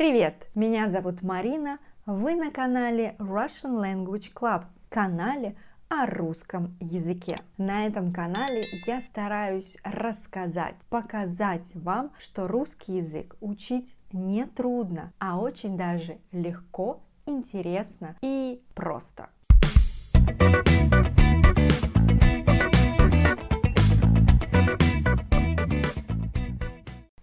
Привет! Меня зовут Марина, вы на канале Russian Language Club, канале о русском языке. На этом канале я стараюсь рассказать, показать вам, что русский язык учить не трудно, а очень даже легко, интересно и просто.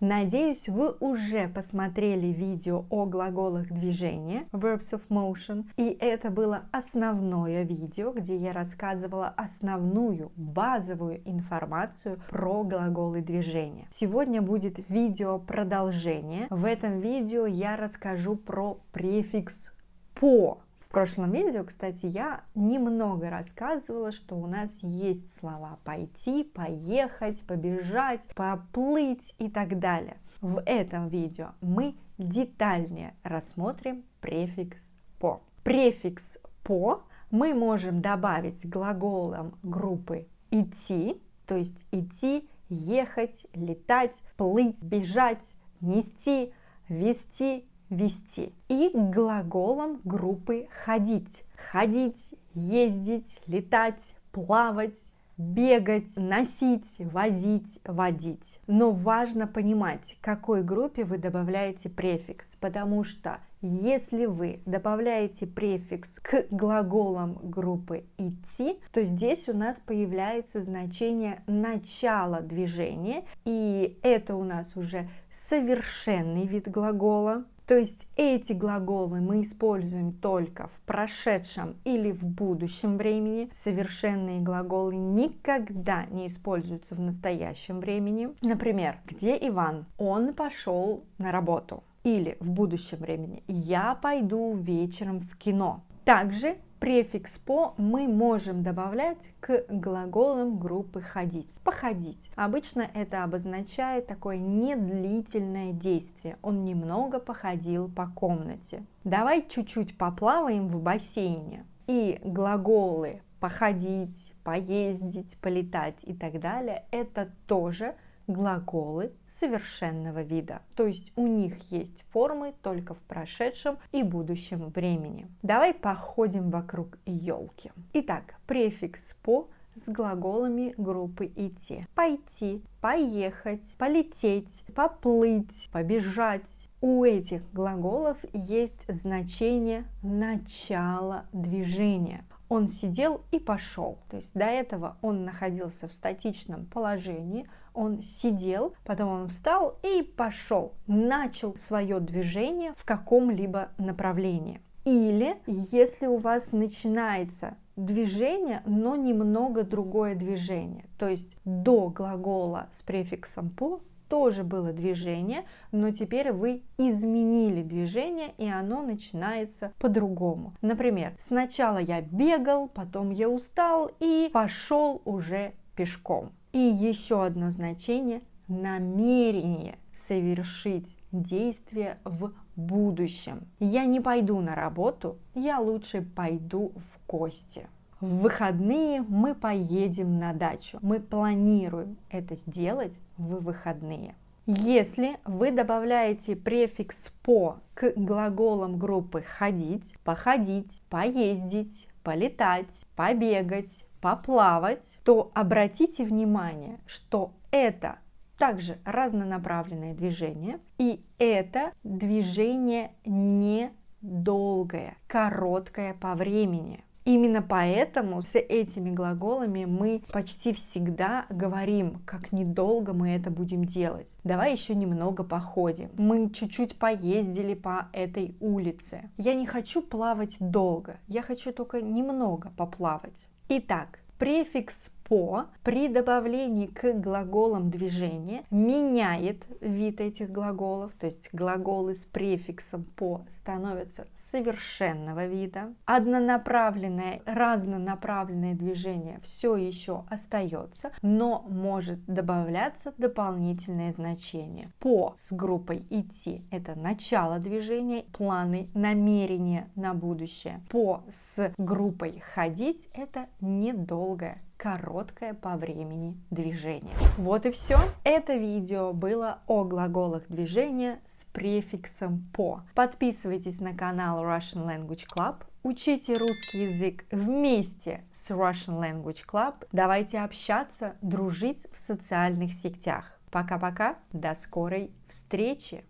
Надеюсь, вы уже посмотрели видео о глаголах движения, verbs of motion, и это было основное видео, где я рассказывала основную, базовую информацию про глаголы движения. Сегодня будет видео продолжение. В этом видео я расскажу про префикс «по». В прошлом видео, кстати, я немного рассказывала, что у нас есть слова пойти, поехать, побежать, поплыть и так далее. В этом видео мы детальнее рассмотрим префикс по. Префикс по мы можем добавить к глаголам группы идти, то есть идти, ехать, летать, плыть, бежать, нести, вести, вести. И к глаголам группы ходить. Ходить, ездить, летать, плавать, бегать, носить, возить, водить. Но важно понимать, к какой группе вы добавляете префикс, потому что если вы добавляете префикс к глаголам группы идти, то здесь у нас появляется значение начала движения, и это у нас уже совершенный вид глагола. То есть эти глаголы мы используем только в прошедшем или в будущем времени. Совершенные глаголы никогда не используются в настоящем времени. Например, где Иван? Он пошел на работу. Или в будущем времени я пойду вечером в кино. Также префикс по мы можем добавлять к глаголам группы ходить. Походить. Обычно это обозначает такое недлительное действие. Он немного походил по комнате. Давай чуть-чуть поплаваем в бассейне. И глаголы походить, поездить, полетать и так далее, это тоже глаголы совершенного вида. То есть у них есть формы только в прошедшем и будущем времени. Давай походим вокруг елки. Итак, префикс по с глаголами группы идти. Пойти, поехать, полететь, поплыть, побежать. У этих глаголов есть значение начала движения. Он сидел и пошел. То есть до этого он находился в статичном положении, он сидел, потом он встал и пошел, начал свое движение в каком-либо направлении. Или если у вас начинается движение, но немного другое движение, то есть до глагола с префиксом по тоже было движение, но теперь вы изменили движение, и оно начинается по-другому. Например, сначала я бегал, потом я устал и пошел уже пешком. И еще одно значение – намерение совершить действие в будущем. Я не пойду на работу, я лучше пойду в гости. В выходные мы поедем на дачу. Мы планируем это сделать в выходные. Если вы добавляете префикс по к глаголам группы ходить, походить, поездить, полетать, побегать, поплавать, то обратите внимание, что это также разнонаправленное движение, и это движение недолгое, короткое по времени. Именно поэтому с этими глаголами мы почти всегда говорим, как недолго мы это будем делать. Давай еще немного походим. Мы чуть-чуть поездили по этой улице. Я не хочу плавать долго, я хочу только немного поплавать. Итак, префикс по при добавлении к глаголам движения меняет вид этих глаголов, то есть глаголы с префиксом по становятся совершенного вида. Однонаправленное, разнонаправленное движение все еще остается, но может добавляться дополнительное значение. По с группой идти – это начало движения, планы, намерения на будущее. По с группой ходить – это недолгое, короткое по времени движение. Вот и все. Это видео было о глаголах движения с префиксом по. Подписывайтесь на канал Russian Language Club. Учите русский язык вместе с Russian Language Club. Давайте общаться, дружить в социальных сетях. Пока-пока, до скорой встречи!